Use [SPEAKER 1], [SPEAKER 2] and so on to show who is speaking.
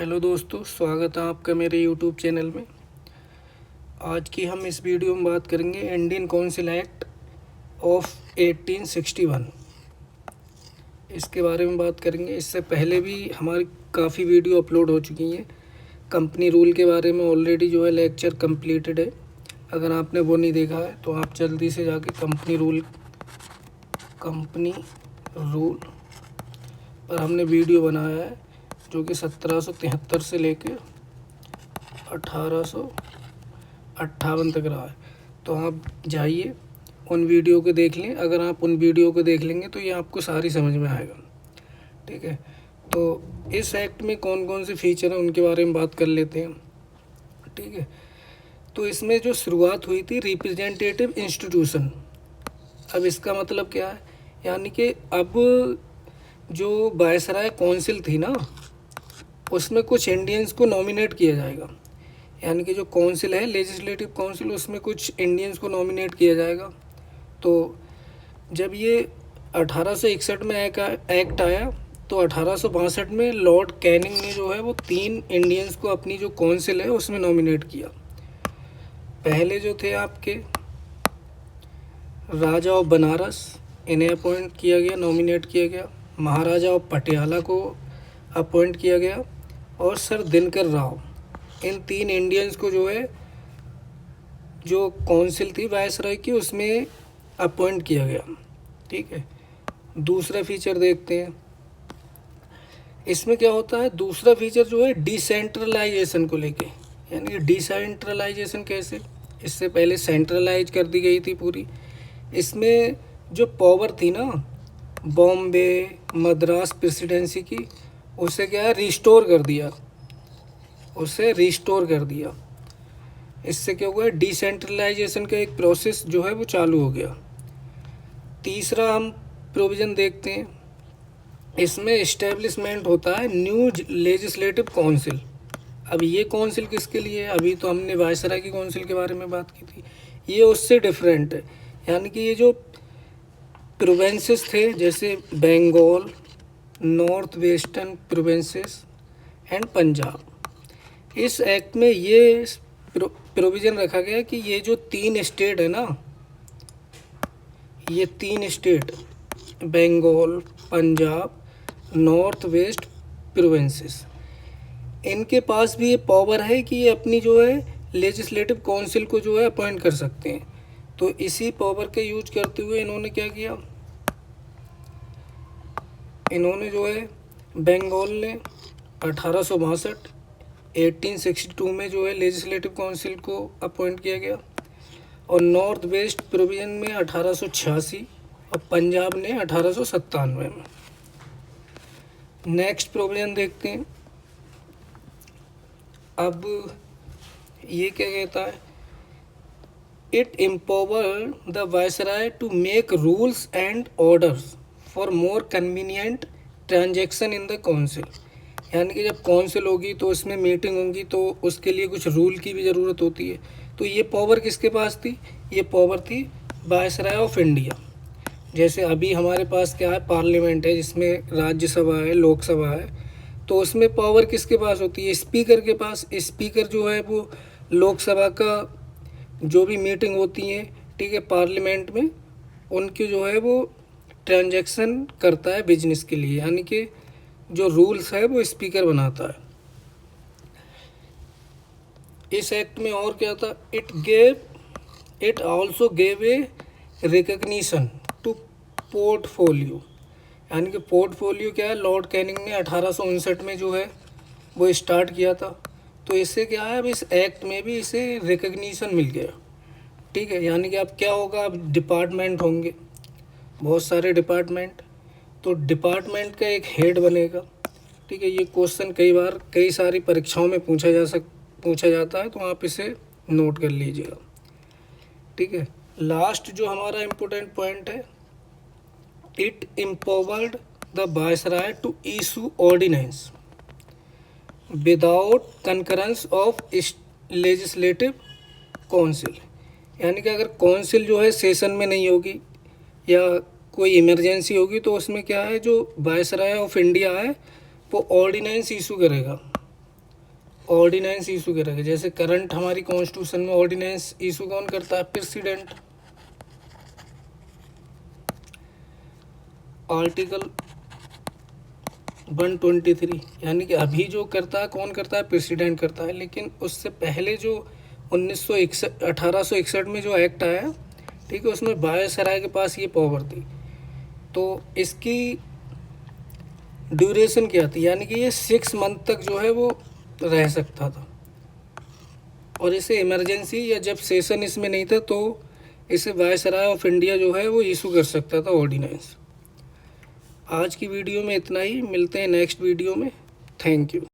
[SPEAKER 1] Hello दोस्तों, स्वागत है आपका मेरे यूट्यूब चैनल में। आज की हम इस वीडियो में बात करेंगे इंडियन काउंसिल एक्ट ऑफ 1861। इसके बारे में बात करेंगे। इससे पहले भी हमारी काफ़ी वीडियो अपलोड हो चुकी हैं। कंपनी रूल के बारे में ऑलरेडी जो है लेक्चर कंप्लीटेड है। अगर आपने वो नहीं देखा है तो आप जल्दी से जाके कंपनी रूल पर हमने वीडियो बनाया है, जो कि 1773 से लेकर 1858 तक रहा है। तो आप जाइए उन वीडियो को देख लें। अगर आप उन वीडियो को देख लेंगे तो ये आपको सारी समझ में आएगा। ठीक है, तो इस एक्ट में कौन कौन से फीचर हैं उनके बारे में बात कर लेते हैं। ठीक है, तो इसमें जो शुरुआत हुई थी रिप्रेजेंटेटिव इंस्टीट्यूशन। अब इसका मतलब क्या है, यानी कि अब जो वायसराय काउंसिल थी ना, उसमें कुछ इंडियंस को नॉमिनेट किया जाएगा। यानी कि जो काउंसिल है, लेजिस्लेटिव काउंसिल, उसमें कुछ इंडियंस को नॉमिनेट किया जाएगा। तो जब ये 1861 में एक्ट आया तो 1862 में लॉर्ड कैनिंग ने जो है वो 3 इंडियंस को अपनी जो काउंसिल है उसमें नॉमिनेट किया। पहले जो थे आपके राजा ऑफ बनारस, इन्हें अपॉइंट किया गया, नॉमिनेट किया गया। महाराजा ऑफ पटियाला को अपॉइंट किया गया और सर दिनकर राव। इन 3 इंडियंस को जो है, जो काउंसिल थी वायसराय की, उसमें अपॉइंट किया गया। ठीक है, दूसरा फीचर देखते हैं। इसमें क्या होता है, दूसरा फीचर जो है डिसेंट्रलाइजेशन को लेके। यानी कि डिसेंट्रलाइजेशन कैसे, इससे पहले सेंट्रलाइज कर दी गई थी पूरी। इसमें जो पावर थी ना बॉम्बे मद्रास प्रेसिडेंसी की, उसे क्या है रिस्टोर कर दिया। इससे क्या हुआ, डिसेंट्रलाइजेशन का एक प्रोसेस जो है वो चालू हो गया। तीसरा हम प्रोविज़न देखते हैं। इसमें इस्टेब्लिशमेंट होता है न्यू लेजिस्लेटिव काउंसिल। अब ये काउंसिल किसके लिए है, अभी तो हमने वायसराय की काउंसिल के बारे में बात की थी, ये उससे डिफरेंट है। यानी कि ये जो प्रोविंसेस थे, जैसे Bengal, north western provinces and Punjab, इस एक्ट में ये प्रोविज़न रखा गया कि ये जो 3 स्टेट है ना, ये 3 state Bengal, Punjab, north west provinces, इनके पास भी ये पावर है कि ये अपनी जो है लेजिस्लेटिव काउंसिल को जो है अपॉइंट कर सकते हैं। तो इसी पावर का यूज करते हुए इन्होंने क्या किया, इन्होंने जो है बंगाल ने 1862 में जो है लेजिस्लेटिव काउंसिल को अपॉइंट किया गया, और नॉर्थ वेस्ट प्रोविजन में 1886, और पंजाब ने 1897 में। नेक्स्ट प्रोविजन देखते हैं। अब ये क्या कहता है, it empower the viceroy to make rules and orders for more convenient transaction in the council. यानी कि जब काउंसिल होगी तो उसमें मीटिंग होगी, तो उसके लिए कुछ रूल की भी ज़रूरत होती है। तो ये पावर किसके पास थी, ये पावर थी वायसराय ऑफ इंडिया। जैसे अभी हमारे पास क्या है, पार्लियामेंट है जिसमें राज्यसभा है, लोकसभा है, तो उसमें पावर किसके पास होती है, स्पीकर के पास। स्पीकर जो है वो लोकसभा का जो भी मीटिंग होती है, ठीक है, पार्लियामेंट में, उनकी जो है वो ट्रांजैक्शन करता है बिजनेस के लिए। यानी कि जो रूल्स है वो स्पीकर बनाता है। इस एक्ट में और क्या था, it also gave a recognition to portfolio. यानी कि पोर्टफोलियो क्या है, लॉर्ड कैनिंग ने 1859 में जो है वो स्टार्ट किया था। तो इससे क्या है, अब इस एक्ट में भी इसे रिकग्निशन मिल गया। ठीक है, यानी कि अब क्या होगा, अब डिपार्टमेंट होंगे, बहुत सारे डिपार्टमेंट, तो डिपार्टमेंट का एक हेड बनेगा। ठीक है, ये क्वेश्चन कई सारी परीक्षाओं में पूछा जाता है, तो आप इसे नोट कर लीजिएगा। ठीक है, लास्ट जो हमारा इम्पोर्टेंट पॉइंट है, it empowered the viceroy to issue ordinance without concurrence of legislative council. यानी कि अगर काउंसिल जो है सेशन में नहीं होगी या कोई इमरजेंसी होगी, तो उसमें क्या है, जो वायसराय ऑफ इंडिया है वो ऑर्डिनेंस इशू करेगा। ऑर्डिनेंस इशू करेगा। जैसे करंट हमारी कॉन्स्टिट्यूशन में ऑर्डिनेंस इशू कौन करता है? प्रेसिडेंट। आर्टिकल 123 यानी कि अभी जो करता है कौन करता है? प्रेसिडेंट करता है। लेकिन उससे पहले जो 1861 में जो एक्ट आया, ठीक है, उसमें वायसराय के पास ये पावर थी। तो इसकी ड्यूरेशन क्या थी? यानी कि ये 6 मंथ तक जो है वो रह सकता था, और इसे इमरजेंसी या जब सेशन इसमें नहीं था तो इसे वायसराय ऑफ इंडिया जो है वो इशू कर सकता था ऑर्डिनेंस। आज की वीडियो में इतना ही, मिलते हैं नेक्स्ट वीडियो में। Thank you.